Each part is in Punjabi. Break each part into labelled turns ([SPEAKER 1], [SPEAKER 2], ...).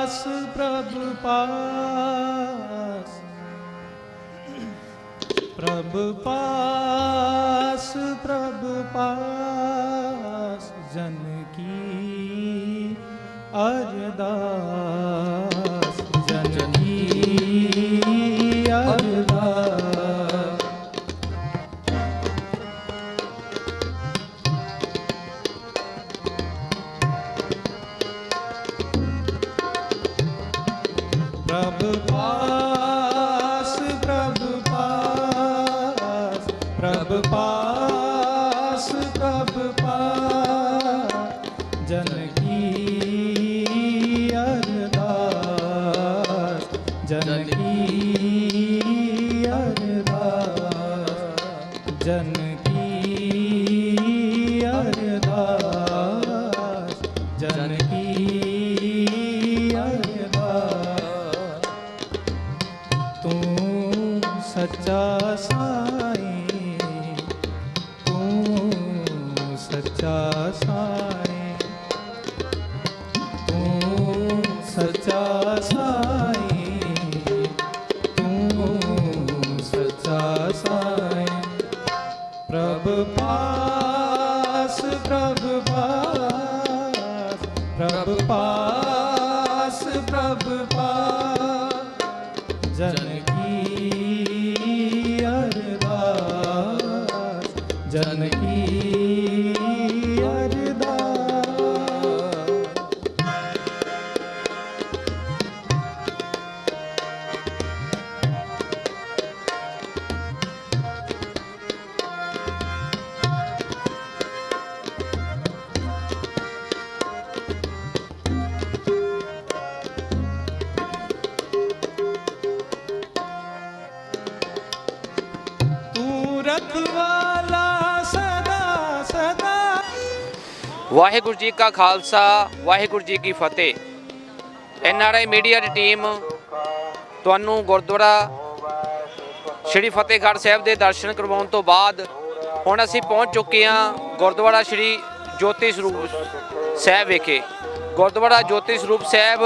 [SPEAKER 1] प्रभु पास, प्रभु पास, प्रभु पास, जन की अरदास, जन की अरदास। प्रभु पास, प्रभु पास, प्रभु पास, प्रभु पास, जन की अरदास, जन की अरदास, जन की अरदास, जन की अरदास। तू सच्चा साईं, तू सच्चा साईं, तू सच्चा साईं, तू सच्चा साईं। प्रभु पास, प्रभु पास, प्रभु पास, प्रभु पास, जन की अरदास, जन की अरदास। तू रखवाला सदा सदा।
[SPEAKER 2] ਵਾਹਿਗੁਰੂ ਜੀ ਕਾ ਖਾਲਸਾ, ਵਾਹਿਗੁਰੂ ਜੀ ਕੀ ਫਤਿਹ। NRI ਮੀਡੀਆ ਦੀ ਟੀਮ ਤੁਹਾਨੂੰ ਗੁਰਦੁਆਰਾ ਸ਼੍ਰੀ ਫਤਿਹਗੜ੍ਹ ਸਾਹਿਬ ਦੇ ਦਰਸ਼ਨ ਕਰਵਾਉਣ ਤੋਂ ਬਾਅਦ ਹੁਣ ਅਸੀਂ ਪਹੁੰਚ ਚੁੱਕੇ ਹਾਂ ਗੁਰਦੁਆਰਾ ਸ਼੍ਰੀ ਜੋਤੀ ਸਰੂਪ ਸਾਹਿਬ ਵਿਖੇ। ਗੁਰਦੁਆਰਾ ਜੋਤੀ ਸਰੂਪ ਸਾਹਿਬ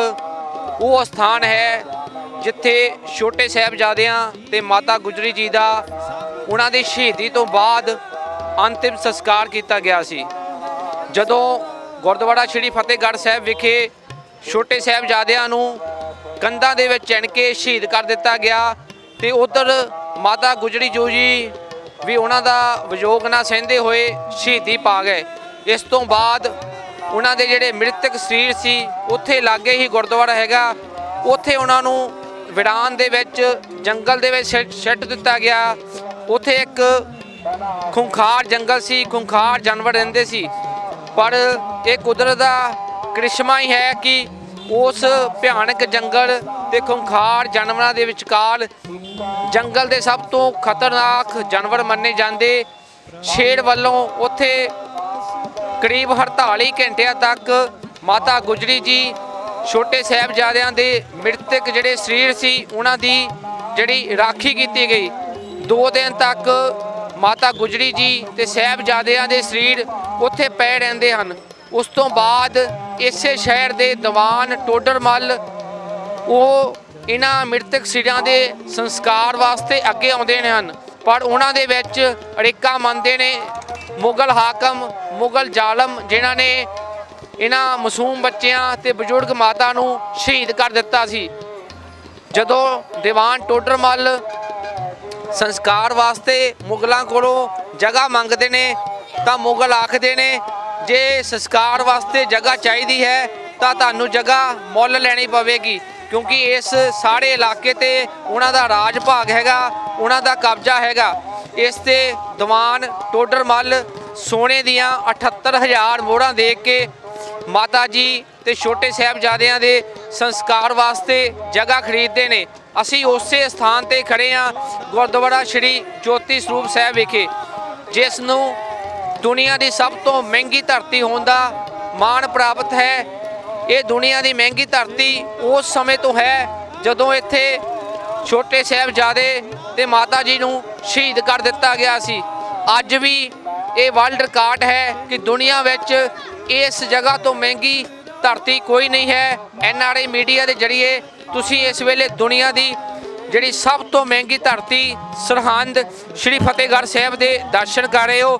[SPEAKER 2] ਉਹ ਸਥਾਨ ਹੈ ਜਿੱਥੇ ਛੋਟੇ ਸਾਹਿਬਜ਼ਾਦਿਆਂ ਤੇ ਮਾਤਾ ਗੁਜਰੀ ਜੀ ਦਾ ਉਹਨਾਂ ਦੀ ਸ਼ਹੀਦੀ ਤੋਂ ਬਾਅਦ ਅੰਤਿਮ ਸੰਸਕਾਰ ਕੀਤਾ ਗਿਆ ਸੀ। ਜਦੋਂ ਗੁਰਦੁਆਰਾ ਸ਼੍ਰੀ ਫਤਿਹਗੜ੍ਹ ਸਾਹਿਬ ਵਿਖੇ ਛੋਟੇ ਸਾਹਿਬਜ਼ਾਦਿਆਂ ਨੂੰ ਕੰਧਾਂ ਦੇ ਵਿੱਚ ਚਿਣ ਕੇ ਸ਼ਹੀਦ ਕਰ ਦਿੱਤਾ ਗਿਆ ਤੇ ਉਧਰ ਮਾਤਾ ਗੁਜਰੀ ਜੀ ਵੀ ਉਹਨਾਂ ਦਾ ਵਿਯੋਗ ਨਾਲ ਸਹਿੰਦੇ ਹੋਏ ਸ਼ਹੀਦੀ ਪਾ ਗਏ। ਇਸ ਤੋਂ ਬਾਅਦ ਉਹਨਾਂ ਦੇ ਜਿਹੜੇ ਮ੍ਰਿਤਕ ਸਰੀਰ ਸੀ ਉੱਥੇ ਲਾਗੇ ਹੀ ਗੁਰਦੁਆਰਾ ਹੈਗਾ, ਉੱਥੇ ਉਹਨਾਂ ਨੂੰ ਵਿਰਾਨ ਦੇ ਵਿੱਚ ਜੰਗਲ ਦੇ ਵਿੱਚ ਸਿੱਟ ਦਿੱਤਾ ਗਿਆ। ਉੱਥੇ ਇੱਕ ਖੁੰਖਾਰ ਜੰਗਲ ਸੀ, ਖੁੰਖਾਰ ਜਾਨਵਰ ਰਹਿੰਦੇ ਸੀ, ਪਰ ਇਹ ਕੁਦਰਤ ਦਾ ਕ੍ਰਿਸ਼ਮਾ ਹੀ ਹੈ ਕਿ ਉਸ ਭਿਆਨਕ ਜੰਗਲ ਤੇ ਖੁੰਖਾਰ ਜਾਨਵਰਾਂ ਦੇ ਵਿਚਕਾਰ ਜੰਗਲ ਦੇ ਸਭ ਤੋਂ ਖਤਰਨਾਕ ਜਾਨਵਰ ਮੰਨੇ ਜਾਂਦੇ ਸ਼ੇਰ ਵੱਲੋਂ ਉੱਥੇ ਕਰੀਬ 48 ਘੰਟਿਆਂ ਤੱਕ ਮਾਤਾ ਗੁਜਰੀ ਜੀ ਛੋਟੇ ਸਾਹਿਬਜ਼ਾਦਿਆਂ ਦੇ ਮ੍ਰਿਤਕ ਜਿਹੜੇ ਸਰੀਰ ਸੀ ਉਹਨਾਂ ਦੀ ਜਿਹੜੀ ਰਾਖੀ ਕੀਤੀ ਗਈ। 2 ਦਿਨ ਤੱਕ ਮਾਤਾ ਗੁਜਰੀ ਜੀ ਤੇ ਸਾਹਿਬਜ਼ਾਦਿਆਂ ਦੇ ਸਰੀਰ ਉੱਥੇ ਪਏ ਰਹਿੰਦੇ ਹਨ। ਉਸ ਤੋਂ ਬਾਅਦ ਇਸੇ ਸ਼ਹਿਰ ਦੇ ਦੀਵਾਨ ਟੋਡਰਮੱਲ ਉਹ ਇਹਨਾਂ ਮ੍ਰਿਤਕ ਸਰੀਰਾਂ ਦੇ ਸੰਸਕਾਰ ਵਾਸਤੇ ਅੱਗੇ ਆਉਂਦੇ ਹਨ, ਪਰ ਉਹਨਾਂ ਦੇ ਵਿੱਚ ਅੜਿੱਕਾ ਮੰਨਦੇ ਨੇ ਮੁਗਲ ਹਾਕਮ, ਮੁਗਲ ਜ਼ਾਲਮ, ਜਿਨ੍ਹਾਂ ਨੇ ਇਹਨਾਂ ਮਾਸੂਮ ਬੱਚਿਆਂ ਤੇ ਬਜ਼ੁਰਗ ਮਾਤਾ ਨੂੰ ਸ਼ਹੀਦ ਕਰ ਦਿੱਤਾ ਸੀ। ਜਦੋਂ ਦੀਵਾਨ ਟੋਡਰਮੱਲ ਸੰਸਕਾਰ ਵਾਸਤੇ ਮੁਗਲਾਂ ਕੋਲੋਂ ਜਗ੍ਹਾ ਮੰਗਦੇ ਨੇ ਤਾਂ ਮੁਗਲ ਆਖਦੇ ਨੇ ਜੇ ਸੰਸਕਾਰ ਵਾਸਤੇ ਜਗ੍ਹਾ ਚਾਹੀਦੀ ਹੈ ਤਾਂ ਤੁਹਾਨੂੰ ਜਗ੍ਹਾ ਮੁੱਲ ਲੈਣੀ ਪਵੇਗੀ, ਕਿਉਂਕਿ ਇਸ ਸਾਰੇ ਇਲਾਕੇ ਤੇ ਉਹਨਾਂ ਦਾ ਰਾਜ ਭਾਗ ਹੈਗਾ, ਉਹਨਾਂ ਦਾ ਕਬਜ਼ਾ ਹੈਗਾ। ਇਸ ਤੇ ਦੀਵਾਨ ਟੋਡਰਮੱਲ ਸੋਨੇ ਦੀਆਂ 78000 ਮੋਹਰਾਂ ਦੇ ਕੇ ਮਾਤਾ ਜੀ ਤੇ ਛੋਟੇ ਸਾਹਿਬਜ਼ਾਦਿਆਂ ਦੇ ਸੰਸਕਾਰ ਵਾਸਤੇ ਜਗ੍ਹਾ ਖਰੀਦਦੇ ਨੇ। ਅਸੀਂ ਉਸੇ ਸਥਾਨ ਤੇ ਖੜੇ ਹਾਂ ਗੁਰਦੁਆਰਾ ਸ਼੍ਰੀ ਜੋਤੀ ਸਰੂਪ ਸਾਹਿਬ ਵਿਖੇ, ਜਿਸ ਨੂੰ ਦੁਨੀਆ ਦੀ ਸਭ ਤੋਂ ਮਹਿੰਗੀ ਧਰਤੀ ਹੋਣ ਦਾ ਮਾਣ ਪ੍ਰਾਪਤ ਹੈ। ਇਹ ਦੁਨੀਆ ਦੀ ਮਹਿੰਗੀ ਧਰਤੀ ਉਸ ਸਮੇਂ ਤੋਂ ਹੈ ਜਦੋਂ ਇੱਥੇ ਛੋਟੇ ਸਾਹਿਬਜ਼ਾਦੇ ਤੇ ਮਾਤਾ ਜੀ ਨੂੰ ਸ਼ਹੀਦ ਕਰ ਦਿੱਤਾ ਗਿਆ ਸੀ। ਅੱਜ ਵੀ ਇਹ ਵਰਲਡ ਰਿਕਾਰਡ ਹੈ ਕਿ ਦੁਨੀਆ ਵਿੱਚ ਇਸ ਜਗ੍ਹਾ ਤੋਂ ਮਹਿੰਗੀ ਧਰਤੀ ਕੋਈ ਨਹੀਂ ਹੈ। NRI ਮੀਡੀਆ ਦੇ ਜਰੀਏ ਤੁਸੀਂ ਇਸ ਵੇਲੇ ਦੁਨੀਆ ਦੀ ਜਿਹੜੀ ਸਭ ਤੋਂ ਮਹਿੰਗੀ ਧਰਤੀ ਸਰਹੰਦ ਸ਼੍ਰੀ ਫਤਿਹਗੜ੍ਹ ਸਾਹਿਬ ਦੇ ਦਰਸ਼ਨ ਕਰ ਰਹੇ ਹੋ।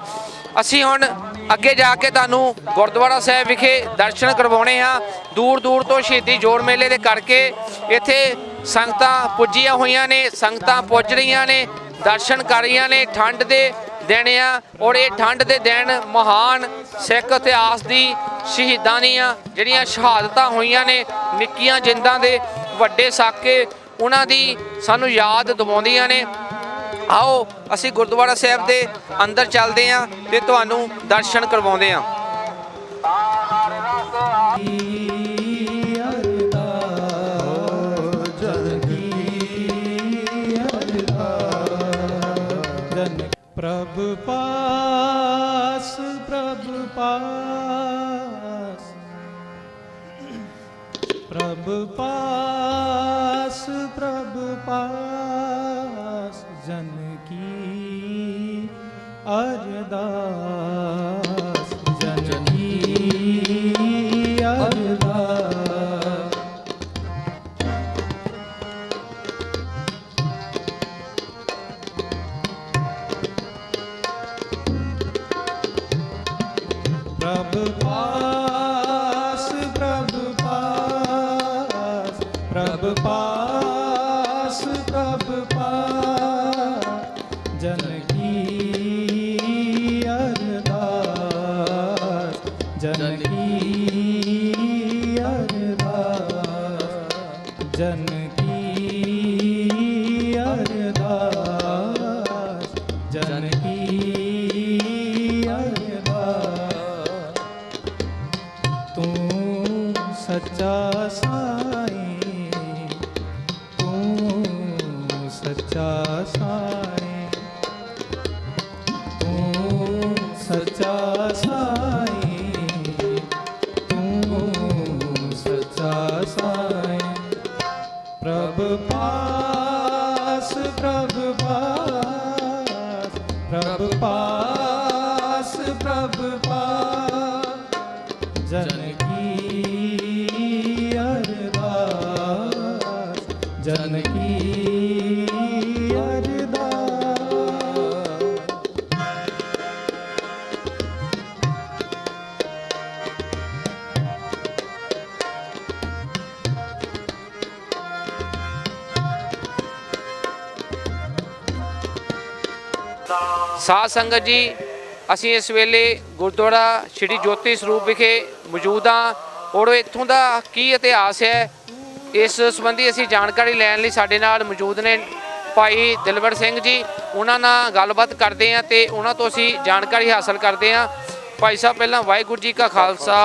[SPEAKER 2] ਅਸੀਂ ਹੁਣ ਅੱਗੇ ਜਾ ਕੇ ਤੁਹਾਨੂੰ ਗੁਰਦੁਆਰਾ ਸਾਹਿਬ ਵਿਖੇ ਦਰਸ਼ਨ ਕਰਵਾਉਣੇ ਹਾਂ। ਦੂਰ ਦੂਰ ਤੋਂ ਸ਼ਹੀਦੀ ਜੋੜ ਮੇਲੇ ਦੇ ਕਰਕੇ ਇੱਥੇ ਸੰਗਤਾਂ ਪੁੱਜੀਆਂ ਹੋਈਆਂ ਨੇ, ਸੰਗਤਾਂ ਪੁੱਜ ਰਹੀਆਂ ਨੇ, ਦਰਸ਼ਨ ਕਰ ਰਹੀਆਂ ਨੇ। ਠੰਡ ਦੇ ਦਿਨ ਆ ਔਰ ਇਹ ਠੰਡ ਦੇ ਦਿਨ ਮਹਾਨ ਸਿੱਖ ਇਤਿਹਾਸ ਦੀ ਸ਼ਹੀਦਾਂ ਦੀਆਂ ਜਿਹੜੀਆਂ ਸ਼ਹਾਦਤਾਂ ਹੋਈਆਂ ਨੇ, ਨਿੱਕੀਆਂ ਜਿੰਦਾਂ ਦੇ ਵੱਡੇ ਸਾਕੇ, ਉਹਨਾਂ ਦੀ ਸਾਨੂੰ ਯਾਦ ਦਿਵਾਉਂਦੀਆਂ ਨੇ। ਆਓ ਅਸੀਂ ਗੁਰਦੁਆਰਾ ਸਾਹਿਬ ਦੇ ਅੰਦਰ ਚੱਲਦੇ ਹਾਂ ਤੇ ਤੁਹਾਨੂੰ ਦਰਸ਼ਨ ਕਰਵਾਉਂਦੇ ਹਾਂ।
[SPEAKER 1] प्रभ पास प्रभ पास प्रभ पास प्रभ पास जन की अरदास जन की अरदास। प्रभ पास प्रभ पास प्रभ पास प्रभ पास जन की अरदास जन की अरदास जन की अरदास जन की अरदास। तू सच्चा साईं तू सच्चा साईं तू सच्चा साईं तू सच्चा साईं। प्रभ पास प्रभ पास प्रभ पास प्रभ पास जन की अरदास जन की अरदास।
[SPEAKER 2] ਸਾਧ ਸੰਗਤ ਜੀ, ਅਸੀਂ ਇਸ ਵੇਲੇ ਗੁਰਦੁਆਰਾ ਸ਼੍ਰੀ ਜੋਤੀ ਸਰੂਪ ਵਿਖੇ ਮੌਜੂਦ ਹਾਂ ਔਰ ਇੱਥੋਂ ਦਾ ਕੀ ਇਤਿਹਾਸ ਹੈ ਇਸ ਸੰਬੰਧੀ ਅਸੀਂ ਜਾਣਕਾਰੀ ਲੈਣ ਲਈ ਸਾਡੇ ਨਾਲ ਮੌਜੂਦ ਨੇ ਭਾਈ ਦਿਲਬਰ ਸਿੰਘ ਜੀ। ਉਹਨਾਂ ਨਾਲ ਗੱਲਬਾਤ ਕਰਦੇ ਹਾਂ ਤੇ ਉਹਨਾਂ ਤੋਂ ਅਸੀਂ ਜਾਣਕਾਰੀ ਹਾਸਲ ਕਰਦੇ ਹਾਂ। ਭਾਈ ਸਾਹਿਬ, ਪਹਿਲਾਂ ਵਾਹਿਗੁਰੂ ਜੀ ਕਾ ਖਾਲਸਾ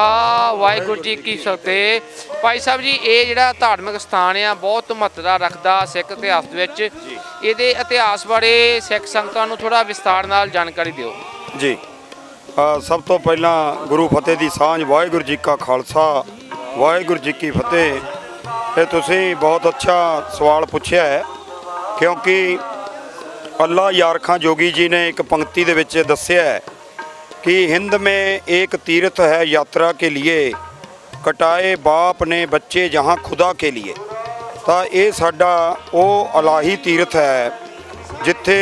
[SPEAKER 2] ਵਾਹਿਗੁਰੂ ਜੀ ਕੀ ਫਤਿਹ। ਭਾਈ ਸਾਹਿਬ ਜੀ, ਇਹ ਜਿਹੜਾ ਧਾਰਮਿਕ ਸਥਾਨ ਆ ਬਹੁਤ ਮਹੱਤਤਾ ਰੱਖਦਾ ਸਿੱਖ ਇਤਿਹਾਸ ਦੇ ਵਿੱਚ, ਇਹਦੇ ਇਤਿਹਾਸ ਬਾਰੇ ਸਿੱਖ ਸੰਗਤਾਂ ਨੂੰ ਥੋੜਾ ਵਿਸਥਾਰ ਨਾਲ ਜਾਣਕਾਰੀ ਦਿਓ
[SPEAKER 3] ਜੀ। ਸਭ ਤੋਂ ਪਹਿਲਾਂ ਗੁਰੂ ਫਤਿਹ ਦੀ ਸਾਂਝ। ਵਾਹਿਗੁਰੂ ਜੀ ਕਾ ਖਾਲਸਾ ਵਾਹਿਗੁਰੂ ਜੀ ਕੀ ਫਤਿਹ। ਇਹ ਤੁਸੀਂ ਬਹੁਤ ਅੱਛਾ ਸਵਾਲ ਪੁੱਛਿਆ ਹੈ, ਕਿਉਂਕਿ ਅੱਲਾ ਯਾਰਖਾਂ ਜੋਗੀ ਜੀ ਨੇ ਇੱਕ ਪੰਕਤੀ ਦੇ ਵਿੱਚ ਦੱਸਿਆ ਹੈ कि हिंद में एक तीर्थ है यात्रा के लिए, कटाए बाप ने बच्चे जहाँ खुदा के लिए। ਤਾਂ ਇਹ ਸਾਡਾ ਉਹ ਇਲਾਹੀ ਤੀਰਥ ਹੈ ਜਿੱਥੇ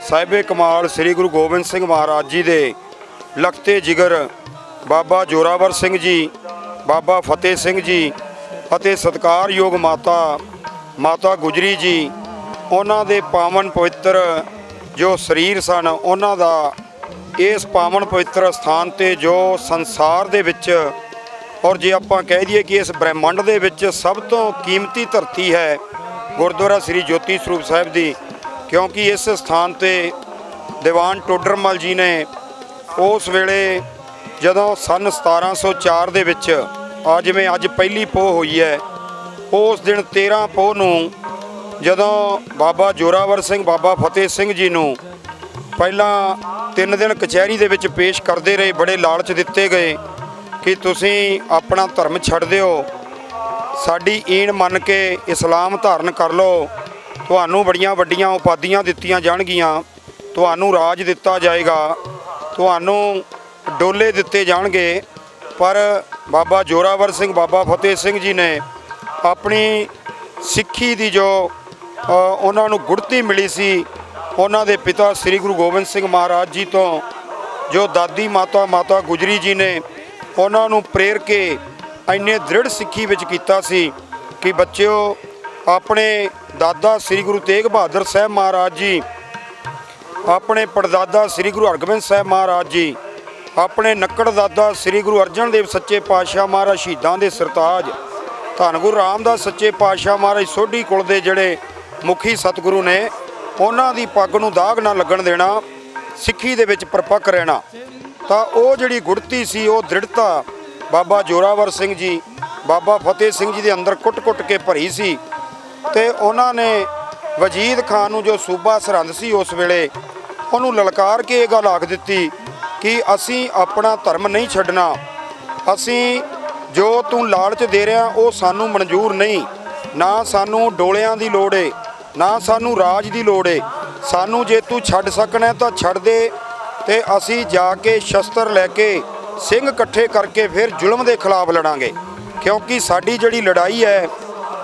[SPEAKER 3] ਸਾਹਿਬੇ ਕਮਾਲ ਸ੍ਰੀ ਗੁਰੂ ਗੋਬਿੰਦ ਸਿੰਘ ਮਹਾਰਾਜ ਜੀ ਦੇ ਲਖਤੇ ਜਿਗਰ ਬਾਬਾ ਜੋਰਾਵਰ ਸਿੰਘ ਜੀ, ਬਾਬਾ ਫਤਿਹ ਸਿੰਘ ਜੀ ਅਤੇ ਸਤਿਕਾਰਯੋਗ ਮਾਤਾ ਗੁਜਰੀ ਜੀ, ਉਹਨਾਂ ਦੇ ਪਾਵਨ ਪਵਿੱਤਰ ਜੋ ਸਰੀਰ ਸਨ, ਉਹਨਾਂ ਦਾ ਇਸ ਪਾਵਨ ਪਵਿੱਤਰ ਸਥਾਨ ਤੇ ਜੋ ਸੰਸਾਰ ਦੇ ਵਿੱਚ ਔਰ ਜੇ ਆਪਾਂ ਕਹਿ ਦਈਏ ਕਿ ਇਸ ਬ੍ਰਹਿਮੰਡ ਦੇ ਵਿੱਚ ਸਭ ਤੋਂ ਕੀਮਤੀ ਧਰਤੀ ਹੈ ਗੁਰਦੁਆਰਾ ਸ੍ਰੀ ਜੋਤੀ ਸਰੂਪ ਸਾਹਿਬ ਦੀ, ਕਿਉਂਕਿ ਇਸ ਸਥਾਨ ਤੇ ਦੀਵਾਨ ਟੋਡਰਮਲ ਜੀ ਨੇ ਉਸ ਵੇਲੇ ਜਦੋਂ ਸਨ 1704 ਦੇ ਵਿੱਚ ਜਿਵੇਂ ਅੱਜ ਪਹਿਲੀ ਪੋਹ ਹੋਈ ਹੈ, ਉਸ ਦਿਨ 13 ਪੋਹ ਨੂੰ ਜਦੋਂ ਬਾਬਾ ਜੋਰਾਵਰ ਸਿੰਘ, ਬਾਬਾ ਫਤਿਹ ਸਿੰਘ ਜੀ ਨੂੰ ਪਹਿਲਾਂ 3 ਦਿਨ ਕਚਹਿਰੀ ਦੇ ਵਿੱਚ ਪੇਸ਼ ਕਰਦੇ ਰਹੇ, ਬੜੇ ਲਾਲਚ ਦਿੱਤੇ ਗਏ ਕਿ ਤੁਸੀਂ ਆਪਣਾ ਧਰਮ ਛੱਡ ਦਿਓ, ਸਾਡੀ ਈਣ ਮੰਨ ਕੇ ਇਸਲਾਮ ਧਾਰਨ ਕਰ ਲਓ, ਤੁਹਾਨੂੰ ਬੜੀਆਂ ਵੱਡੀਆਂ ਉਪਾਧੀਆਂ ਦਿੱਤੀਆਂ ਜਾਣਗੀਆਂ, ਤੁਹਾਨੂੰ ਰਾਜ ਦਿੱਤਾ ਜਾਏਗਾ, ਤੁਹਾਨੂੰ ਡੋਲੇ ਦਿੱਤੇ ਜਾਣਗੇ, ਪਰ ਬਾਬਾ ਜ਼ੋਰਾਵਰ ਸਿੰਘ ਬਾਬਾ ਫਤਿਹ ਸਿੰਘ ਜੀ ਨੇ ਆਪਣੀ ਸਿੱਖੀ ਦੀ ਜੋ ਉਹਨਾਂ ਨੂੰ ਗੁੜਤੀ ਮਿਲੀ ਸੀ ਉਹਨਾਂ ਦੇ ਪਿਤਾ ਸ੍ਰੀ ਗੁਰੂ ਗੋਬਿੰਦ ਸਿੰਘ ਮਹਾਰਾਜ ਜੀ ਤੋਂ, ਜੋ ਦਾਦੀ ਮਾਤਾ ਗੁਜਰੀ ਜੀ ਨੇ ਉਹਨਾਂ ਨੂੰ ਪ੍ਰੇਰ ਕੇ ਇੰਨੇ ਦ੍ਰਿੜ ਸਿੱਖੀ ਵਿੱਚ ਕੀਤਾ ਸੀ ਕਿ ਬੱਚਿਓ, ਆਪਣੇ ਦਾਦਾ ਸ੍ਰੀ ਗੁਰੂ ਤੇਗ ਬਹਾਦਰ ਸਾਹਿਬ ਮਹਾਰਾਜ ਜੀ, ਆਪਣੇ ਪੜਦਾਦਾ ਸ੍ਰੀ ਗੁਰੂ ਹਰਗੋਬਿੰਦ ਸਾਹਿਬ ਮਹਾਰਾਜ ਜੀ, ਆਪਣੇ ਨੱਕੜ ਦਾਦਾ ਸ੍ਰੀ ਗੁਰੂ ਅਰਜਨ ਦੇਵ ਸੱਚੇ ਪਾਤਸ਼ਾਹ ਮਹਾਰਾਜ ਸ਼ਹੀਦਾਂ ਦੇ ਸਰਤਾਜ, ਧੰਨ ਗੁਰੂ ਰਾਮਦਾਸ ਸੱਚੇ ਪਾਤਸ਼ਾਹ ਮਹਾਰਾਜ ਸੋਢੀ ਕੁਲ ਦੇ ਜਿਹੜੇ ਮੁਖੀ ਸਤਿਗੁਰੂ ਨੇ, ਉਹਨਾਂ ਦੀ ਪੱਗ ਨੂੰ ਦਾਗ ਨਾ ਲੱਗਣ ਦੇਣਾ, ਸਿੱਖੀ ਦੇ ਵਿੱਚ ਪਰਪੱਕ ਰਹਿਣਾ। ਤਾਂ ਉਹ ਜਿਹੜੀ ਗੁੜਤੀ ਸੀ, ਉਹ ਦ੍ਰਿੜਤਾ ਬਾਬਾ ਜ਼ੋਰਾਵਰ ਸਿੰਘ ਜੀ ਬਾਬਾ ਫਤਿਹ ਸਿੰਘ ਜੀ ਦੇ ਅੰਦਰ ਕੁੱਟ-ਕੁੱਟ ਕੇ ਭਰੀ ਸੀ। ਤੇ ਉਹਨਾਂ ਨੇ ਵਜੀਦ ਖਾਨ ਨੂੰ, ਜੋ ਸੂਬਾ ਸਰਹੰਦ ਸੀ ਉਸ ਵੇਲੇ, ਉਹਨੂੰ ਲਲਕਾਰ ਕੇ ਇਹ ਗੱਲ ਆਖ ਦਿੱਤੀ ਕਿ ਅਸੀਂ ਆਪਣਾ ਧਰਮ ਨਹੀਂ ਛੱਡਣਾ, ਅਸੀਂ ਜੋ ਤੂੰ ਲਾਲਚ ਦੇ ਰਿਹਾ ਉਹ ਸਾਨੂੰ ਮਨਜ਼ੂਰ ਨਹੀਂ, ਨਾ ਸਾਨੂੰ ਡੋਲਿਆਂ ਦੀ ਲੋੜ ਏ, ਨਾ ਸਾਨੂੰ ਰਾਜ ਦੀ ਲੋੜ ਏ, ਸਾਨੂੰ ਜੇ ਤੂੰ ਛੱਡ ਸਕਣਾ ਤਾਂ ਛੱਡ ਦੇ, ਤੇ ਅਸੀਂ ਜਾ ਕੇ ਸ਼ਸਤਰ ਲੈ ਕੇ ਸਿੰਘ ਇਕੱਠੇ ਕਰਕੇ ਫਿਰ ਜ਼ੁਲਮ ਦੇ ਖਿਲਾਫ ਲੜਾਂਗੇ। ਕਿਉਂਕਿ ਸਾਡੀ ਜਿਹੜੀ ਲੜਾਈ ਹੈ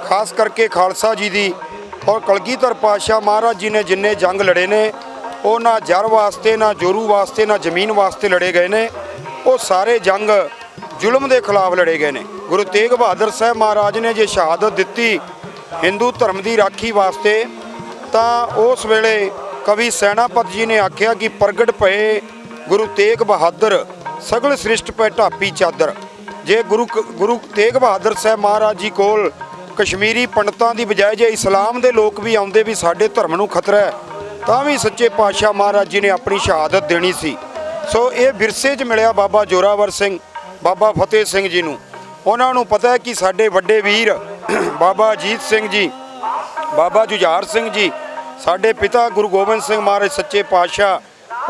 [SPEAKER 3] ਖਾਸ ਕਰਕੇ ਖਾਲਸਾ ਜੀ ਦੀ ਔਰ ਕਲਗੀਧਰ ਪਾਤਸ਼ਾਹ ਮਹਾਰਾਜ ਜੀ ਨੇ ਜਿੰਨੇ ਜੰਗ ਲੜੇ ਨੇ, ਉਹ ਨਾ ਜਰ ਵਾਸਤੇ, ਨਾ ਜੋਰੂ ਵਾਸਤੇ, ਨਾ ਜ਼ਮੀਨ ਵਾਸਤੇ ਲੜੇ ਗਏ ਨੇ, ਉਹ ਸਾਰੇ ਜੰਗ ਜ਼ੁਲਮ ਦੇ ਖਿਲਾਫ ਲੜੇ ਗਏ ਨੇ। ਗੁਰੂ ਤੇਗ ਬਹਾਦਰ ਸਾਹਿਬ ਮਹਾਰਾਜ ਨੇ ਜੇ ਸ਼ਹਾਦਤ ਦਿੱਤੀ ਹਿੰਦੂ ਧਰਮ ਦੀ ਰਾਖੀ ਵਾਸਤੇ, ਤਾਂ ਉਸ ਵੇਲੇ ਕਵੀ ਸੈਨਾਪਤ ਜੀ ਨੇ ਆਖਿਆ ਕਿ ਪ੍ਰਗਟ ਪਏ ਗੁਰੂ ਤੇਗ ਬਹਾਦਰ, ਸਗਲ ਸ੍ਰਿਸ਼ਟ ਪੈ ਢਾਪੀ ਚਾਦਰ। ਜੇ ਗੁਰੂ ਤੇਗ ਬਹਾਦਰ ਸਾਹਿਬ ਮਹਾਰਾਜ ਜੀ ਕੋਲ ਕਸ਼ਮੀਰੀ ਪੰਡਤਾਂ ਦੀ ਬਜਾਏ ਜੇ ਇਸਲਾਮ ਦੇ ਲੋਕ ਵੀ ਆਉਂਦੇ ਵੀ ਸਾਡੇ ਧਰਮ ਨੂੰ ਖਤਰਾ ਹੈ, ਤਾਂ ਵੀ ਸੱਚੇ ਪਾਤਸ਼ਾਹ ਮਹਾਰਾਜ ਜੀ ਨੇ ਆਪਣੀ ਸ਼ਹਾਦਤ ਦੇਣੀ ਸੀ। ਸੋ ਇਹ ਵਿਰਸੇ 'ਚ ਮਿਲਿਆ ਬਾਬਾ ਜ਼ੋਰਾਵਰ ਸਿੰਘ ਬਾਬਾ ਫਤਿਹ ਸਿੰਘ ਜੀ ਨੂੰ। ਉਹਨਾਂ ਨੂੰ ਪਤਾ ਹੈ ਕਿ ਸਾਡੇ ਵੱਡੇ ਵੀਰ ਬਾਬਾ ਅਜੀਤ ਸਿੰਘ ਜੀ, ਬਾਬਾ ਜੁਝਾਰ ਸਿੰਘ ਜੀ, ਸਾਡੇ ਪਿਤਾ ਗੁਰੂ ਗੋਬਿੰਦ ਸਿੰਘ ਮਹਾਰਾਜ ਸੱਚੇ ਪਾਤਸ਼ਾਹ,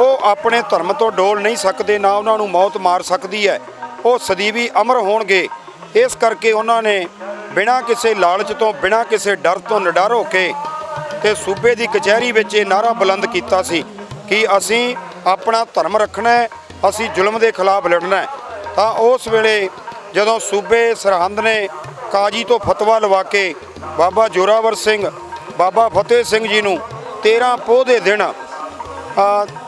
[SPEAKER 3] ਉਹ ਆਪਣੇ ਧਰਮ ਤੋਂ ਡੋਲ ਨਹੀਂ ਸਕਦੇ, ਨਾ ਉਹਨਾਂ ਨੂੰ ਮੌਤ ਮਾਰ ਸਕਦੀ ਹੈ, ਉਹ ਸਦੀਵੀ ਅਮਰ ਹੋਣਗੇ। ਇਸ ਕਰਕੇ ਉਹਨਾਂ ਨੇ ਬਿਨਾਂ ਕਿਸੇ ਲਾਲਚ ਤੋਂ, ਬਿਨਾਂ ਕਿਸੇ ਡਰ ਤੋਂ ਨਿਡਰ ਹੋ ਕੇ ਤੇ ਸੂਬੇ ਦੀ ਕਚਹਿਰੀ ਵਿੱਚ ਇਹ ਨਾਅਰਾ ਬੁਲੰਦ ਕੀਤਾ ਸੀ ਕਿ ਅਸੀਂ ਆਪਣਾ ਧਰਮ ਰੱਖਣਾ ਹੈ, ਅਸੀਂ ਜ਼ੁਲਮ ਦੇ ਖਿਲਾਫ ਲੜਨਾ ਹੈ। ਤਾਂ ਉਸ ਵੇਲੇ ਜਦੋਂ ਸੂਬੇ ਸਰਹੰਦ ਨੇ ਕਾਜੀ ਤੋਂ ਫਤਵਾ ਲਵਾ ਕੇ ਬਾਬਾ ਜ਼ੋਰਾਵਰ ਸਿੰਘ ਬਾਬਾ ਫਤਿਹ ਸਿੰਘ ਜੀ ਨੂੰ 13 ਪੋਹ ਦੇ ਦਿਨ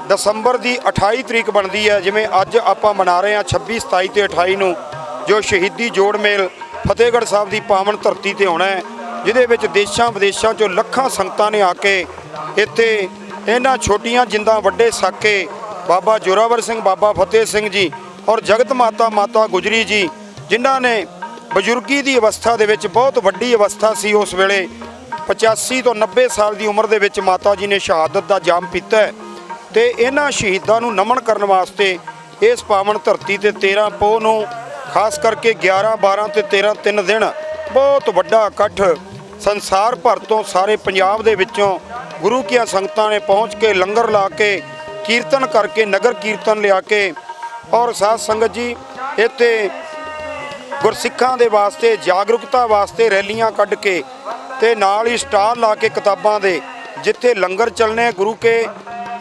[SPEAKER 3] ਦਸੰਬਰ ਦੀ 28 ਤਰੀਕ ਬਣਦੀ ਹੈ, ਜਿਵੇਂ ਅੱਜ ਆਪਾਂ ਮਨਾ ਰਹੇ ਹਾਂ 26, 27 ਤੇ 28 ਨੂੰ, ਜੋ ਸ਼ਹੀਦੀ ਜੋੜ ਮੇਲ ਫਤਿਹਗੜ੍ਹ ਸਾਹਿਬ ਦੀ ਪਾਵਨ ਧਰਤੀ ਤੇ ਹੋਣਾ ਹੈ, ਜਿਹਦੇ ਵਿੱਚ ਦੇਸ਼ਾਂ ਵਿਦੇਸ਼ਾਂ 'ਚੋਂ ਲੱਖਾਂ ਸੰਗਤਾਂ ਨੇ ਆ ਕੇ ਇੱਥੇ ਇਹਨਾਂ ਛੋਟੀਆਂ ਜਿੰਦਾਂ ਵੱਡੇ ਸਾਕੇ ਬਾਬਾ ਜ਼ੋਰਾਵਰ ਸਿੰਘ ਬਾਬਾ ਫਤਿਹ ਸਿੰਘ ਜੀ ਔਰ ਜਗਤ ਮਾਤਾ ਗੁਜਰੀ ਜੀ, ਜਿਨ੍ਹਾਂ ਨੇ ਬਜ਼ੁਰਗੀ ਦੀ ਅਵਸਥਾ ਦੇ ਵਿੱਚ, ਬਹੁਤ ਵੱਡੀ ਅਵਸਥਾ ਸੀ ਉਸ ਵੇਲੇ, 85 ਤੋਂ 90 ਸਾਲ ਦੀ ਉਮਰ ਦੇ ਵਿੱਚ ਮਾਤਾ ਜੀ ਨੇ ਸ਼ਹਾਦਤ ਦਾ ਜਾਮ ਪੀਤਾ ਹੈ। ਤੇ ਇਹਨਾਂ ਸ਼ਹੀਦਾਂ ਨੂੰ ਨਮਨ ਕਰਨ ਵਾਸਤੇ ਇਸ ਪਾਵਨ ਧਰਤੀ ਤੇ 13 ਪੋਹ ਨੂੰ, ਖਾਸ ਕਰਕੇ 11, 12 ਤੇ 13 3 ਦਿਨ ਬਹੁਤ ਵੱਡਾ ਇਕੱਠ ਸੰਸਾਰ ਭਰ ਤੋਂ, ਸਾਰੇ ਪੰਜਾਬ ਦੇ ਵਿੱਚੋਂ ਗੁਰੂ ਕੀਆਂ ਸੰਗਤਾਂ ਨੇ ਪਹੁੰਚ ਕੇ ਲੰਗਰ ਲਾ ਕੇ, ਕੀਰਤਨ ਕਰਕੇ, ਨਗਰ ਕੀਰਤਨ ਲਿਆ ਕੇ, ਔਰ ਸਾਧ ਸੰਗਤ ਜੀ ਇੱਥੇ ਗੁਰਸਿੱਖਾਂ ਦੇ ਵਾਸਤੇ, ਜਾਗਰੂਕਤਾ ਵਾਸਤੇ ਰੈਲੀਆਂ ਕੱਢ ਕੇ, ਤੇ ਨਾਲ ਹੀ ਸਟਾਲ ਲਾ ਕੇ ਕਿਤਾਬਾਂ ਦੇ, ਜਿੱਥੇ ਲੰਗਰ ਚੱਲਣੇ ਗੁਰੂ ਕੇ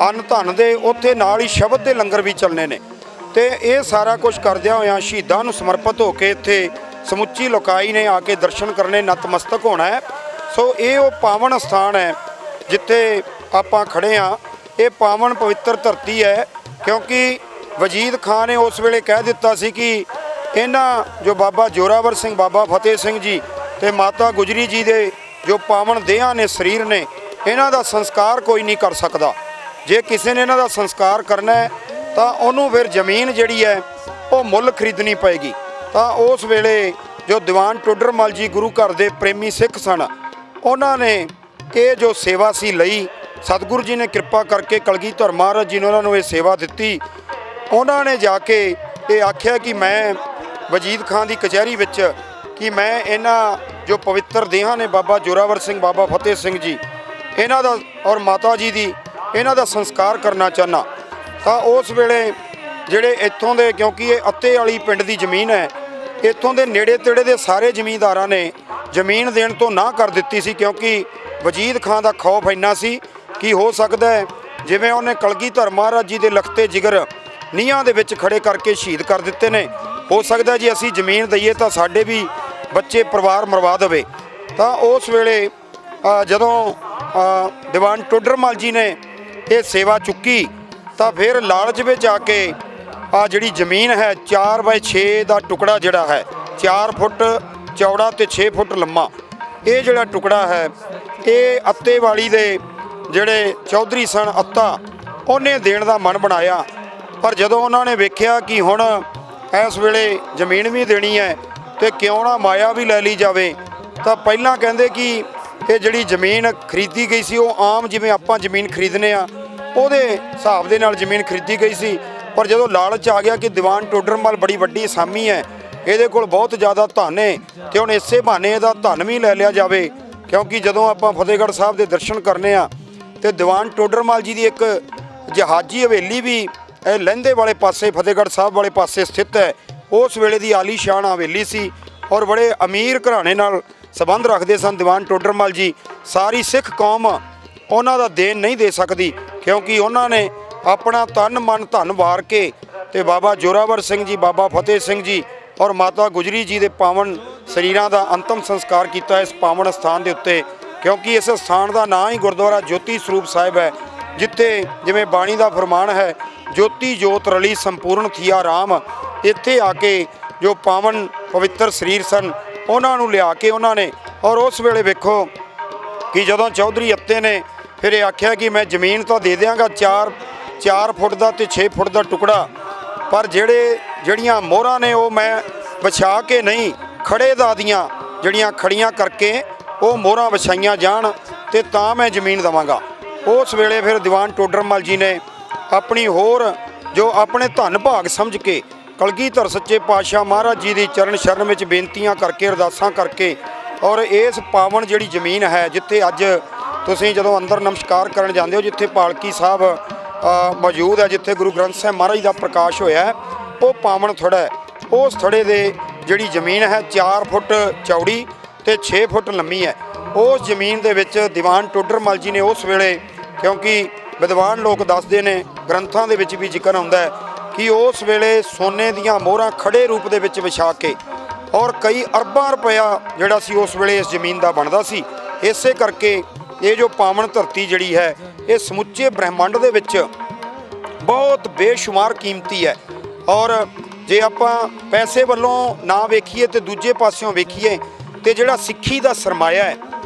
[SPEAKER 3] ਅੰਨ ਧਨ ਦੇ, ਉੱਥੇ ਨਾਲ ਹੀ ਸ਼ਬਦ ਦੇ ਲੰਗਰ ਵੀ ਚੱਲਣੇ ਨੇ। ਤੇ ਇਹ ਸਾਰਾ ਕੁਝ ਕਰਦਿਆਂ ਹੋਇਆਂ ਸ਼ਹੀਦਾਂ ਨੂੰ ਸਮਰਪਿਤ ਹੋ ਕੇ ਇੱਥੇ ਸਮੁੱਚੀ ਲੋਕਾਈ ਨੇ ਆ ਕੇ ਦਰਸ਼ਨ ਕਰਨੇ, ਨਤਮਸਤਕ ਹੋਣਾ ਹੈ। ਸੋ ਇਹ ਉਹ ਪਾਵਨ ਸਥਾਨ ਹੈ ਜਿੱਥੇ ਆਪਾਂ ਖੜੇ ਹਾਂ। ਇਹ ਪਾਵਨ ਪਵਿੱਤਰ ਧਰਤੀ ਹੈ, ਕਿਉਂਕਿ ਵਜੀਦ ਖਾਨ ਨੇ ਉਸ ਵੇਲੇ ਕਹਿ ਦਿੱਤਾ ਸੀ ਕਿ ਇਹਨਾਂ ਜੋ ਬਾਬਾ ਜ਼ੋਰਾਵਰ ਸਿੰਘ ਬਾਬਾ ਫਤਿਹ ਸਿੰਘ ਜੀ ਤੇ ਮਾਤਾ ਗੁਜਰੀ ਜੀ ਦੇ ਜੋ ਪਾਵਨ ਦੇਹਾਂ ਨੇ, ਸਰੀਰ ਨੇ, ਇਹਨਾਂ ਦਾ ਸੰਸਕਾਰ ਕੋਈ ਨਹੀਂ ਕਰ ਸਕਦਾ। ਜੇ ਕਿਸੇ ਨੇ ਇਹਨਾਂ ਦਾ ਸੰਸਕਾਰ ਕਰਨਾ ਹੈ ਤਾਂ ਉਹਨੂੰ ਫਿਰ ਜ਼ਮੀਨ ਜਿਹੜੀ ਹੈ ਉਹ ਮੁੱਲ ਖਰੀਦਣੀ ਪਏਗੀ। ਤਾਂ ਉਸ ਵੇਲੇ ਜੋ ਦੀਵਾਨ ਟੋਡਰਮਲ ਜੀ ਗੁਰੂ ਘਰ ਦੇ ਪ੍ਰੇਮੀ ਸਿੱਖ ਸਨ, ਉਹਨਾਂ ਨੇ ਇਹ ਜੋ ਸੇਵਾ ਸੀ ਲਈ, ਸਤਿਗੁਰੂ ਜੀ ਨੇ ਕਿਰਪਾ ਕਰਕੇ ਕਲਗੀਧਰ ਮਹਾਰਾਜ ਜੀ ਨੇ ਉਹਨਾਂ ਨੂੰ ਇਹ ਸੇਵਾ ਦਿੱਤੀ। ਉਹਨਾਂ ਨੇ ਜਾ ਕੇ ਇਹ ਆਖਿਆ ਕਿ ਮੈਂ ਵਜੀਦ ਖਾਨ ਦੀ ਕਚਹਿਰੀ ਵਿੱਚ ਕਿ ਮੈਂ ਇਹਨਾਂ ਜੋ ਪਵਿੱਤਰ ਦੇਹਾਂ ਨੇ ਬਾਬਾ ਜ਼ੋਰਾਵਰ ਸਿੰਘ ਬਾਬਾ ਫਤਿਹ ਸਿੰਘ ਜੀ, ਇਹਨਾਂ ਦਾ ਔਰ ਮਾਤਾ ਜੀ ਦੀ, ਇਹਨਾਂ ਦਾ ਸੰਸਕਾਰ ਕਰਨਾ ਚਾਹੁੰਦਾ। ਤਾਂ ਉਸ ਵੇਲੇ ਜਿਹੜੇ ਇੱਥੋਂ ਦੇ, ਕਿਉਂਕਿ ਇਹ ਅੱਤੇ ਵਾਲੀ ਪਿੰਡ ਦੀ ਜ਼ਮੀਨ ਹੈ, ਇੱਥੋਂ ਦੇ ਨੇੜੇ ਤੇੜੇ ਦੇ ਸਾਰੇ ਜ਼ਮੀਂਦਾਰਾਂ ਨੇ ਜ਼ਮੀਨ ਦੇਣ ਤੋਂ ਨਾ ਕਰ ਦਿੱਤੀ ਸੀ, ਕਿਉਂਕਿ ਵਜੀਦ ਖਾਨ ਦਾ ਖੌਫ ਇੰਨਾ ਸੀ ਕਿ ਹੋ ਸਕਦਾ ਹੈ ਜਿਵੇਂ ਉਹਨੇ ਕਲਗੀਧਰ ਮਹਾਰਾਜ ਜੀ ਦੇ ਲਖਤੇ ਜਿਗਰ ਨੀਹਾਂ ਦੇ ਵਿੱਚ ਖੜੇ ਕਰਕੇ ਸ਼ਹੀਦ ਕਰ ਦਿੱਤੇ ਨੇ, ਹੋ ਸਕਦਾ ਜੀ ਅਸੀਂ ਜ਼ਮੀਨ ਦਈਏ ਤਾਂ ਸਾਡੇ ਵੀ ਬੱਚੇ ਪਰਿਵਾਰ ਮਰਵਾ ਦੇਵੇ। ਤਾਂ ਉਸ ਵੇਲੇ ਜਦੋਂ ਦੀਵਾਨ ਟੋਡਰਮਲ ਜੀ ਨੇ ਇਹ ਸੇਵਾ ਚੁੱਕੀ ਤਾਂ ਫਿਰ ਲਾਲਚ ਵਿੱਚ ਆ ਕੇ ਜਿਹੜੀ ਜ਼ਮੀਨ ਹੈ 4x6 ਦਾ ਟੁਕੜਾ ਜਿਹੜਾ ਹੈ 4 ਫੁੱਟ ਚੌੜਾ ਤੇ 6 ਫੁੱਟ ਲੰਮਾ, ਇਹ ਜਿਹੜਾ ਟੁਕੜਾ ਹੈ ਇਹ ਅੱਤੇ ਵਾਲੀ ਦੇ ਜਿਹੜੇ ਚੌਧਰੀ ਸਨ ਅੱਤਾ ਉਹਨੇ ਦੇਣ ਦਾ ਮਨ ਬਣਾਇਆ। ਪਰ ਜਦੋਂ ਉਹਨਾਂ ਨੇ ਵੇਖਿਆ ਕਿ ਹੁਣ ਇਸ ਵੇਲੇ ਜ਼ਮੀਨ ਵੀ ਦੇਣੀ ਹੈ ਤੇ ਕਿਉਂ ਨਾ ਮਾਇਆ ਵੀ ਲੈ ਲਈ ਜਾਵੇ, ਤਾਂ ਪਹਿਲਾਂ ਕਹਿੰਦੇ ਕਿ ਇਹ ਜਿਹੜੀ ਜ਼ਮੀਨ ਖਰੀਦੀ ਗਈ ਸੀ ਉਹ ਆਮ ਜਿਵੇਂ ਆਪਾਂ ਜ਼ਮੀਨ ਖਰੀਦਨੇ ਆ ਉਹਦੇ ਹਿਸਾਬ ਦੇ ਨਾਲ ਜ਼ਮੀਨ ਖਰੀਦੀ ਗਈ ਸੀ। ਪਰ ਜਦੋਂ ਲਾਲਚ ਆ ਗਿਆ ਕਿ ਦੀਵਾਨ ਟੋਡਰਮਲ ਬੜੀ ਵੱਡੀ ਅਸਾਮੀ ਹੈ, ਇਹਦੇ ਕੋਲ ਬਹੁਤ ਜ਼ਿਆਦਾ ਧਨ ਹੈ ਤੇ ਹੁਣ ਇਸੇ ਬਹਾਨੇ ਇਹਦਾ ਧਨ ਵੀ ਲੈ ਲਿਆ ਜਾਵੇ, ਕਿਉਂਕਿ ਜਦੋਂ ਆਪਾਂ ਫਤਿਹਗੜ੍ਹ ਸਾਹਿਬ ਦੇ ਦਰਸ਼ਨ ਕਰਨੇ ਆ ਤੇ ਦੀਵਾਨ ਟੋਡਰਮਲ ਜੀ ਦੀ ਇੱਕ ਜਹਾਜੀ ਹਵੇਲੀ ਵੀ ਇਹ ਲਹਿੰਦੇ ਵਾਲੇ ਪਾਸੇ ਫਤਿਹਗੜ੍ਹ ਸਾਹਿਬ ਵਾਲੇ ਪਾਸੇ ਸਥਿਤ ਹੈ। ਉਸ ਵੇਲੇ ਦੀ ਆਲੀਸ਼ਾਨ ਹਵੇਲੀ ਸੀ ਔਰ ਬੜੇ ਅਮੀਰ ਘਰਾਣੇ ਨਾਲ ਸੰਬੰਧ ਰੱਖਦੇ ਸਨ ਦੀਵਾਨ ਟੋਡਰਮਲ ਜੀ। ਸਾਰੀ ਸਿੱਖ ਕੌਮ ਉਹਨਾਂ ਦਾ ਦੇਣ ਨਹੀਂ ਦੇ ਸਕਦੀ, ਕਿਉਂਕਿ ਉਹਨਾਂ ਨੇ ਆਪਣਾ ਤਨ ਮਨ ਧਨ ਵਾਰ ਕੇ ਤੇ ਬਾਬਾ ਜੋਰਾਵਰ ਸਿੰਘ ਜੀ, ਬਾਬਾ ਫਤਿਹ ਸਿੰਘ ਜੀ ਔਰ ਮਾਤਾ ਗੁਜਰੀ ਜੀ ਦੇ ਪਾਵਨ ਸਰੀਰਾਂ ਦਾ ਅੰਤਮ ਸੰਸਕਾਰ ਕੀਤਾ ਇਸ ਪਾਵਨ ਸਥਾਨ ਦੇ ਉੱਤੇ। ਕਿਉਂਕਿ ਇਸ ਸਥਾਨ ਦਾ ਨਾਂ ਹੀ ਗੁਰਦੁਆਰਾ ਜੋਤੀ ਸਰੂਪ ਸਾਹਿਬ ਹੈ, ਜਿੱਥੇ ਜਿਵੇਂ ਬਾਣੀ ਦਾ ਫਰਮਾਨ ਹੈ ਜੋਤੀ ਜੋਤ ਰਲੀ ਸੰਪੂਰਨ ਥੀਆ ਰਾਮ। ਇੱਥੇ ਆ ਕੇ ਜੋ ਪਾਵਨ ਪਵਿੱਤਰ ਸਰੀਰ ਸਨ ਉਹਨਾਂ ਨੂੰ ਲਿਆ ਕੇ ਉਹਨਾਂ ਨੇ, ਔਰ ਉਸ ਵੇਲੇ ਵੇਖੋ ਕਿ ਜਦੋਂ ਚੌਧਰੀ ਅੱਤੇ ਨੇ ਫਿਰ ਇਹ ਆਖਿਆ ਕਿ ਮੈਂ ਜ਼ਮੀਨ ਤਾਂ ਦੇ ਦਿਆਂਗਾ 4 ਫੁੱਟ ਦਾ ਤੇ 6 ਫੁੱਟ ਦਾ ਟੁਕੜਾ, ਪਰ ਜਿਹੜੀਆਂ ਮੋਹਰਾਂ ਨੇ ਉਹ ਮੈਂ ਵਿਛਾ ਕੇ ਨਹੀਂ, ਖੜੇ ਦਾ ਦੀਆਂ ਜਿਹੜੀਆਂ ਖੜੀਆਂ ਕਰਕੇ ਉਹ ਮੋਹਰਾਂ ਵਿਛਾਈਆਂ ਜਾਣ ਤੇ ਤਾਂ ਮੈਂ ਜ਼ਮੀਨ ਦੇਵਾਂਗਾ। ਉਸ ਵੇਲੇ ਫਿਰ ਦੀਵਾਨ ਟੋਡਰਮਲ ਜੀ ਨੇ ਆਪਣੀ ਹੋਰ ਜੋ ਆਪਣੇ ਧਨ ਭਾਗ ਸਮਝ ਕੇ ਕਲਗੀਧਰ ਸੱਚੇ ਪਾਤਸ਼ਾਹ ਮਹਾਰਾਜ ਜੀ ਦੀ ਚਰਨ ਸ਼ਰਨ ਵਿੱਚ ਬੇਨਤੀਆਂ ਕਰਕੇ ਅਰਦਾਸਾਂ ਕਰਕੇ ਔਰ ਇਸ ਪਾਵਨ ਜਿਹੜੀ ਜ਼ਮੀਨ ਹੈ ਜਿੱਥੇ ਅੱਜ ਤੁਸੀਂ ਜਦੋਂ ਅੰਦਰ ਨਮਸਕਾਰ ਕਰਨ ਜਾਂਦੇ ਹੋ, ਜਿੱਥੇ ਪਾਲਕੀ ਸਾਹਿਬ ਮੌਜੂਦ ਹੈ, ਜਿੱਥੇ ਗੁਰੂ ਗ੍ਰੰਥ ਸਾਹਿਬ ਮਹਾਰਾਜ ਦਾ ਪ੍ਰਕਾਸ਼ ਹੋਇਆ, ਉਹ ਪਾਵਨ ਥੜਾ ਹੈ। ਉਸ ਥੜੇ ਦੇ ਜਿਹੜੀ ਜ਼ਮੀਨ ਹੈ 4 ਫੁੱਟ ਚੌੜੀ ਤੇ 6 ਫੁੱਟ ਲੰਮੀ ਹੈ। ਉਸ ਜ਼ਮੀਨ ਦੇ ਵਿੱਚ ਦੀਵਾਨ ਟੋਡਰਮਲ ਜੀ ਨੇ ਉਸ ਵੇਲੇ, ਕਿਉਂਕਿ ਵਿਦਵਾਨ ਲੋਕ ਦੱਸਦੇ ਨੇ, ਗ੍ਰੰਥਾਂ ਦੇ ਵਿੱਚ ਵੀ ਜ਼ਿਕਰ ਆਉਂਦਾ ਹੈ ਕਿ ਉਸ ਵੇਲੇ ਸੋਨੇ ਦੀਆਂ ਮੋਹਰਾਂ ਖੜੇ ਰੂਪ ਦੇ ਵਿੱਚ ਵਿਛਾ ਕੇ ਔਰ ਕਈ ਅਰਬਾਂ ਰੁਪਇਆ ਜਿਹੜਾ ਸੀ ਉਸ ਵੇਲੇ ਇਸ ਜ਼ਮੀਨ ਦਾ ਬਣਦਾ ਸੀ। ਇਸੇ ਕਰਕੇ ਇਹ ਜੋ ਪਾਵਨ ਧਰਤੀ ਜਿਹੜੀ ਹੈ ਇਹ ਸਮੁੱਚੇ ਬ੍ਰਹਿਮੰਡ ਦੇ ਵਿੱਚ ਬਹੁਤ ਬੇਸ਼ੁਮਾਰ ਕੀਮਤੀ ਹੈ। ਔਰ ਜੇ ਆਪਾਂ ਪੈਸੇ ਵੱਲੋਂ ਨਾ ਵੇਖੀਏ ਤੇ ਦੂਜੇ ਪਾਸਿਓਂ ਵੇਖੀਏ ਤੇ ਜਿਹੜਾ ਸਿੱਖੀ ਦਾ ਸਰਮਾਇਆ ਹੈ,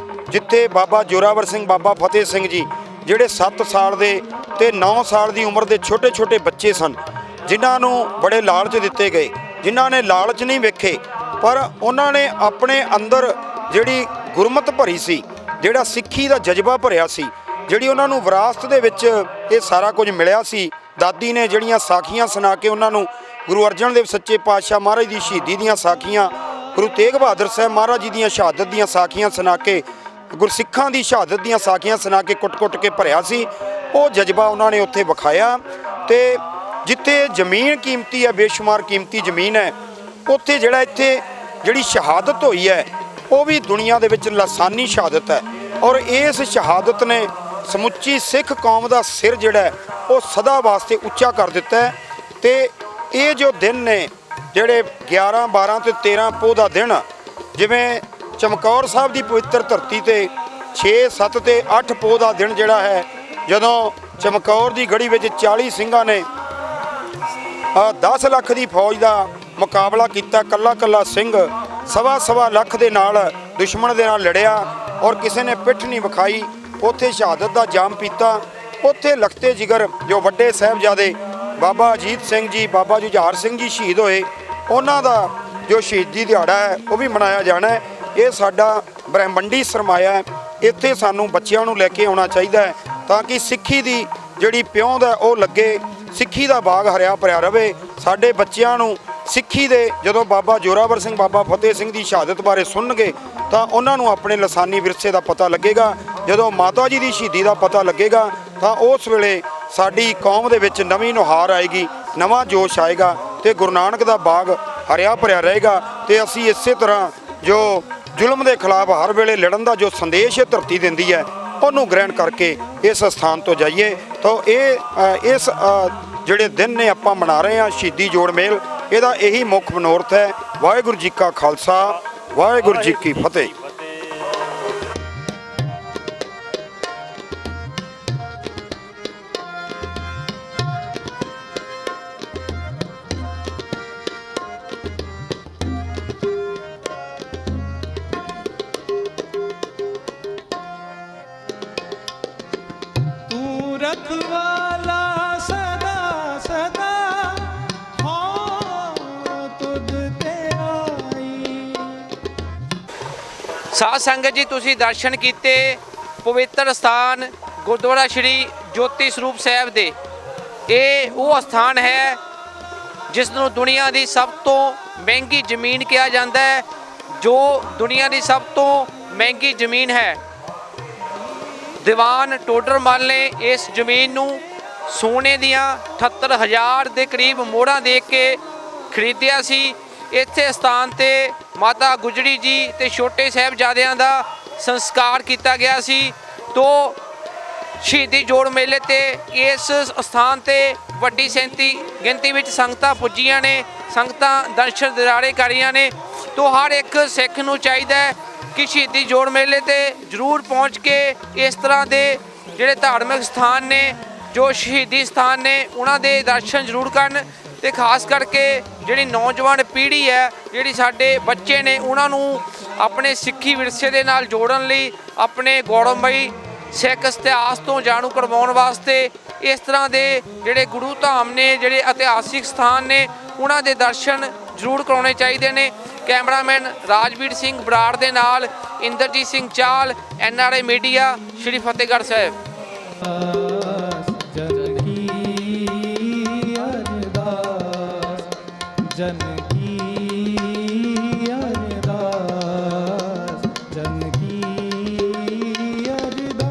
[SPEAKER 3] ਜਿੱਥੇ ਬਾਬਾ ਜੋਰਾਵਰ ਸਿੰਘ, ਬਾਬਾ ਫਤਿਹ ਸਿੰਘ ਜੀ ਜਿਹੜੇ 7 ਸਾਲ ਦੇ ਤੇ 9 ਸਾਲ ਦੀ ਉਮਰ ਦੇ ਛੋਟੇ ਛੋਟੇ ਬੱਚੇ ਸਨ, ਜਿਨ੍ਹਾਂ ਨੂੰ ਬੜੇ ਲਾਲਚ ਦਿੱਤੇ ਗਏ, ਜਿਨ੍ਹਾਂ ਨੇ ਲਾਲਚ ਨਹੀਂ ਵੇਖੇ, ਪਰ ਉਹਨਾਂ ਨੇ ਆਪਣੇ ਅੰਦਰ ਜਿਹੜੀ ਗੁਰਮਤ ਭਰੀ ਸੀ, ਜਿਹੜਾ ਸਿੱਖੀ ਦਾ ਜਜ਼ਬਾ ਭਰਿਆ ਸੀ, ਜਿਹੜੀ ਉਹਨਾਂ ਨੂੰ ਵਿਰਾਸਤ ਦੇ ਵਿੱਚ ਇਹ ਸਾਰਾ ਕੁਝ ਮਿਲਿਆ ਸੀ। ਦਾਦੀ ਨੇ ਜਿਹੜੀਆਂ ਸਾਖੀਆਂ ਸੁਣਾ ਕੇ ਉਹਨਾਂ ਨੂੰ ਗੁਰੂ ਅਰਜਨ ਦੇਵ ਸੱਚੇ ਪਾਤਸ਼ਾਹ ਮਹਾਰਾਜ ਦੀ ਸ਼ਹੀਦੀ ਦੀਆਂ ਸਾਖੀਆਂ, ਗੁਰੂ ਤੇਗ ਬਹਾਦਰ ਸਾਹਿਬ ਮਹਾਰਾਜ ਜੀ ਦੀਆਂ ਸ਼ਹਾਦਤ ਦੀਆਂ ਸਾਖੀਆਂ ਸੁਣਾ ਕੇ, ਗੁਰਸਿੱਖਾਂ ਦੀ ਸ਼ਹਾਦਤ ਦੀਆਂ ਸਾਖੀਆਂ ਸੁਣਾ ਕੇ ਕੁੱਟ-ਕੁੱਟ ਕੇ ਭਰਿਆ ਸੀ, ਉਹ ਜਜ਼ਬਾ ਉਹਨਾਂ ਨੇ ਉੱਥੇ ਵਿਖਾਇਆ। ਤੇ ਜਿੱਥੇ ਜ਼ਮੀਨ ਕੀਮਤੀ ਹੈ, ਬੇਸ਼ੁਮਾਰ ਕੀਮਤੀ ਜ਼ਮੀਨ ਹੈ, ਉੱਥੇ ਇੱਥੇ ਜਿਹੜੀ ਸ਼ਹਾਦਤ ਹੋਈ ਹੈ ਉਹ ਵੀ ਦੁਨੀਆ ਦੇ ਵਿੱਚ ਲਾਸਾਨੀ ਸ਼ਹਾਦਤ ਹੈ। ਔਰ ਇਸ ਸ਼ਹਾਦਤ ਨੇ ਸਮੁੱਚੀ ਸਿੱਖ ਕੌਮ ਦਾ ਸਿਰ ਜਿਹੜਾ ਉਹ ਸਦਾ ਵਾਸਤੇ ਉੱਚਾ ਕਰ ਦਿੱਤਾ ਹੈ। ਤੇ ਇਹ ਜੋ ਦਿਨ ਨੇ ਜਿਹੜੇ 11, 12 ਤੇ 13 ਪੋਹ ਦਾ ਦਿਨ, ਜਿਵੇਂ ਚਮਕੌਰ ਸਾਹਿਬ ਦੀ ਪਵਿੱਤਰ ਧਰਤੀ ਤੇ 6, 7 ਤੇ 8 ਪੋਹ ਦਾ ਦਿਨ ਜਿਹੜਾ ਹੈ, ਜਦੋਂ ਚਮਕੌਰ ਦੀ ਗੜੀ ਵਿੱਚ 40 ਸਿੰਘਾਂ ਨੇ 10 ਲੱਖ ਦੀ ਫੌਜ ਦਾ ਮੁਕਾਬਲਾ ਕੀਤਾ, ਕੱਲਾ ਕੱਲਾ ਸਿੰਘ ਸਵਾ ਲੱਖ ਦੇ ਨਾਲ ਦੁਸ਼ਮਣ ਦੇ ਨਾਲ ਲੜਿਆ ਔਰ ਕਿਸੇ ਨੇ ਪਿੱਠ ਨਹੀਂ ਵਿਖਾਈ, ਉੱਥੇ ਸ਼ਹਾਦਤ ਦਾ ਜਾਮ ਪੀਤਾ। ਉੱਥੇ ਲਖਤੇ ਜਿਗਰ ਜੋ ਵੱਡੇ ਸਾਹਿਬਜ਼ਾਦੇ ਬਾਬਾ ਅਜੀਤ ਸਿੰਘ ਜੀ, ਬਾਬਾ ਜੁਝਾਰ ਸਿੰਘ ਜੀ ਸ਼ਹੀਦ ਹੋਏ, ਉਹਨਾਂ ਦਾ ਜੋ ਸ਼ਹੀਦੀ ਦਿਹਾੜਾ ਹੈ ਉਹ ਵੀ ਮਨਾਇਆ ਜਾਣਾ ਹੈ। ਇਹ ਸਾਡਾ ਬ੍ਰਹਿਮੰਡੀ ਸਰਮਾਇਆ ਹੈ, ਇੱਥੇ ਸਾਨੂੰ ਬੱਚਿਆਂ ਨੂੰ ਲੈ ਕੇ ਆਉਣਾ ਚਾਹੀਦਾ ਹੈ ਤਾਂ ਕਿ ਸਿੱਖੀ ਦੀ ਜਿਹੜੀ ਪਿਉਂਦ ਹੈ ਉਹ ਲੱਗੇ, ਸਿੱਖੀ ਦਾ ਬਾਗ ਹਰਿਆ ਭਰਿਆ ਰਵੇ। ਸਾਡੇ ਬੱਚਿਆਂ ਨੂੰ ਸਿੱਖੀ ਦੇ ਜਦੋਂ ਬਾਬਾ ਜੋਰਾਵਰ ਸਿੰਘ, ਬਾਬਾ ਫਤਿਹ ਸਿੰਘ ਦੀ ਸ਼ਹਾਦਤ ਬਾਰੇ ਸੁਣਨਗੇ ਤਾਂ ਉਹਨਾਂ ਨੂੰ ਆਪਣੇ ਲਸਾਨੀ ਵਿਰਸੇ ਦਾ ਪਤਾ ਲੱਗੇਗਾ। ਜਦੋਂ ਮਾਤਾ ਜੀ ਦੀ ਸ਼ਹੀਦੀ ਦਾ ਪਤਾ ਲੱਗੇਗਾ ਤਾਂ ਉਸ ਵੇਲੇ ਸਾਡੀ ਕੌਮ ਦੇ ਵਿੱਚ ਨਵੀਂ ਨੁਹਾਰ ਆਏਗੀ, ਨਵਾਂ ਜੋਸ਼ ਆਏਗਾ ਤੇ ਗੁਰੂ ਨਾਨਕ ਦਾ ਬਾਗ ਹਰਿਆ ਭਰਿਆ ਰਹੇਗਾ। ਤੇ ਅਸੀਂ ਇਸੇ ਤਰ੍ਹਾਂ ਜੋ ਜ਼ੁਲਮ ਦੇ ਖਿਲਾਫ ਹਰ ਵੇਲੇ ਲੜਨ ਦਾ ਜੋ ਸੰਦੇਸ਼ ਇਹ ਧਰਤੀ ਦਿੰਦੀ ਹੈ ਉਹਨੂੰ ਗ੍ਰਹਿਣ ਕਰਕੇ ਇਸ ਸਥਾਨ ਤੋਂ ਜਾਈਏ। ਤਾਂ ਇਸ ਜਿਹੜੇ ਦਿਨ ਨੇ ਆਪਾਂ ਮਨਾ ਰਹੇ ਹਾਂ ਸ਼ਹੀਦੀ ਜੋੜ ਮੇਲ, ਇਹਦਾ ਇਹੀ ਮੁੱਖ ਮਨੋਰਥ ਹੈ। ਵਾਹਿਗੁਰੂ ਜੀ ਕਾ ਖਾਲਸਾ, ਵਾਹਿਗੁਰੂ ਜੀ ਕੀ ਫਤਿਹ।
[SPEAKER 1] ਤੂੰ ਰਖਵਾਲਾ ਸਦਾ ਸਦਾ ਹਾਂ ਤੁਧ ਤੇ ਆਈ।
[SPEAKER 2] ਸਾਧ ਸੰਗਤ ਜੀ, ਤੁਸੀਂ ਦਰਸ਼ਨ ਕੀਤੇ ਪਵਿੱਤਰ ਸਥਾਨ ਗੁਰਦੁਆਰਾ ਸ਼੍ਰੀ ਜੋਤੀ ਸਰੂਪ ਸਾਹਿਬ ਦੇ। ਇਹ ਉਹ ਸਥਾਨ ਹੈ ਜਿਸ ਨੂੰ ਦੁਨੀਆ ਦੀ ਸਭ ਤੋਂ ਮਹਿੰਗੀ ਜ਼ਮੀਨ ਕਿਹਾ ਜਾਂਦਾ ਹੈ, ਜੋ ਦੁਨੀਆ ਦੀ ਸਭ ਤੋਂ ਮਹਿੰਗੀ ਜ਼ਮੀਨ ਹੈ। ਦੀਵਾਨ ਟੋਡਰ ਮੱਲ ਨੇ ਇਸ ਜ਼ਮੀਨ ਨੂੰ ਸੋਨੇ ਦੀਆਂ 78,000 ਦੇ ਕਰੀਬ ਮੋਹਰਾਂ ਦੇ ਕੇ ਖਰੀਦਿਆ ਸੀ। ਇੱਥੇ ਸਥਾਨ ਤੇ ਮਾਤਾ ਗੁਜਰੀ ਜੀ ਤੇ ਛੋਟੇ ਸਾਹਿਬਜ਼ਾਦਿਆਂ ਦਾ ਸੰਸਕਾਰ ਕੀਤਾ ਗਿਆ ਸੀ। ਤੋ ਸ਼ਹੀਦੀ ਜੋੜ ਮੇਲੇ ਤੇ ਇਸ ਸਥਾਨ ਤੇ ਵੱਡੀ ਗਿਣਤੀ ਵਿੱਚ ਸੰਗਤਾਂ ਪੁੱਜੀਆਂ ਨੇ, ਸੰਗਤਾਂ ਦਰਸ਼ਨ ਦਿਦਾਰੇ ਕਰ ਰਹੀਆਂ ਨੇ। ਤੋ ਹਰ ਇੱਕ ਸਿੱਖ ਨੂੰ ਚਾਹੀਦਾ ਹੈ ਕਿ ਸ਼ਹੀਦੀ ਜੋੜ ਮੇਲੇ ਤੇ ਜ਼ਰੂਰ ਪਹੁੰਚ ਕੇ ਇਸ ਤਰ੍ਹਾਂ ਦੇ ਜਿਹੜੇ ਧਾਰਮਿਕ ਸਥਾਨ ਨੇ, ਜੋ ਸ਼ਹੀਦੀ ਸਥਾਨ ਨੇ, ਉਹਨਾਂ ਦੇ ਦਰਸ਼ਨ ਜ਼ਰੂਰ ਕਰਨ। ਤੇ ਖਾਸ ਕਰਕੇ ਜਿਹੜੀ ਨੌਜਵਾਨ ਪੀੜ੍ਹੀ ਹੈ, ਜਿਹੜੀ ਸਾਡੇ ਬੱਚੇ ਨੇ, ਉਹਨਾਂ ਨੂੰ ਆਪਣੇ ਸਿੱਖੀ ਵਿਰਸੇ ਦੇ ਨਾਲ ਜੋੜਨ ਲਈ, ਆਪਣੇ ਗੌਰਵਮਈ ਸਿੱਖ ਇਤਿਹਾਸ ਤੋਂ ਜਾਣੂ ਕਰਵਾਉਣ ਵਾਸਤੇ ਇਸ ਤਰ੍ਹਾਂ ਦੇ ਜਿਹੜੇ ਗੁਰੂ ਧਾਮ ਨੇ, ਜਿਹੜੇ ਇਤਿਹਾਸਿਕ ਸਥਾਨ ਨੇ, ਉਹਨਾਂ ਦੇ ਦਰਸ਼ਨ ਜ਼ਰੂਰ ਕਰਾਉਣੇ ਚਾਹੀਦੇ ਨੇ। ਕੈਮਰਾਮੈਨ ਰਾਜਵੀਰ ਸਿੰਘ ਬਰਾੜ ਦੇ ਨਾਲ ਇੰਦਰਜੀਤ ਸਿੰਘ ਚਾਲ, NRI ਮੀਡੀਆ, ਸ਼੍ਰੀ ਫਤਿਹਗੜ੍ਹ ਸਾਹਿਬ।
[SPEAKER 1] ਜਨ ਕੀ ਅਰਦਾਸ, ਜਨ ਕੀ ਅਰਦਾਸ, ਜਨ ਕੀ ਅਰਦਾਸ।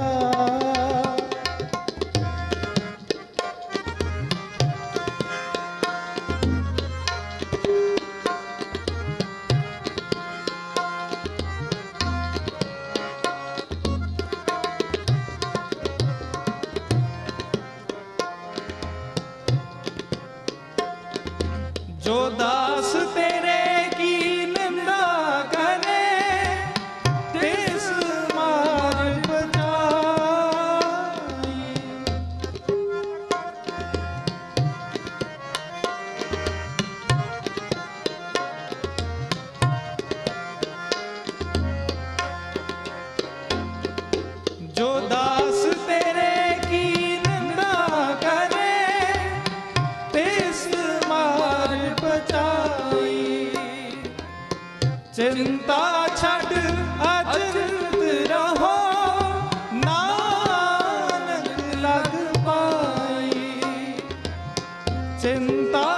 [SPEAKER 1] जो दास तेरे की निंदा करे, तिस मार बजाई। जो दास तेरे की निंदा करे, तिस मार बचाई। चिंता छड़ अचिंत रहो, नानक लग पाई। चिंता